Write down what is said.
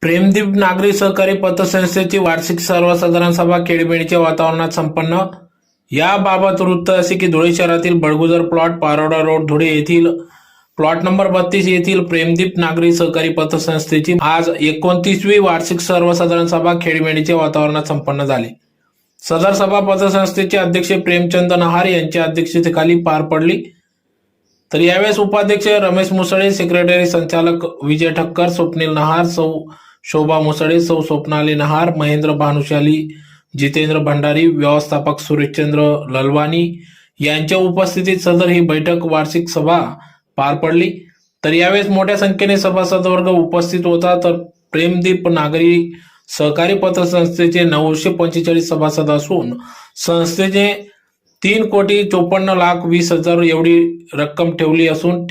प्रेमदीप नागरी सहकारी पतसंस्थेची वार्षिक सर्वसाधारण सभा खेडीमेडीच्या वातावरणात संपन्न. याबाबत वृत्त असे की धुळे शहरातील बडगुजर प्लॉट, पारोडा रोड, धुळे येथील प्लॉट नंबर 32 येथील प्रेमदीप नागरी सहकारी पतसंस्थेची आज 29वी वार्षिक सर्वसाधारण सभा खेडीमेडीच्या वातावरणात संपन्न झाली. सदर सभा पतसंस्थेचे अध्यक्ष प्रेमचंद नहार यांच्या अध्यक्षतेखाली पार पडली. तर यावेळेस उपाध्यक्ष रमेश मुसळे, सेक्रेटरी संचालक विजय ठक्कर, स्वप्नील नहार, सौ शोभा मुसळे, सौ स्वप्नाली नहार, महेंद्र भानुशाली, जितेंद्र भंडारी, व्यवस्थापक सुरेशचंद्र ललवानी यांच्या उपस्थितीत सदर ही बैठक वार्षिक सभा पार पडली. तर यावेळेस मोठ्या संख्येने सभासद वर्ग उपस्थित होता. तर प्रेमदीप नागरी सहकारी पतसंस्थेचे 945 सभासद असून संस्थेचे 3,54,20,20,000 एवढी रक्कम ठेवली असून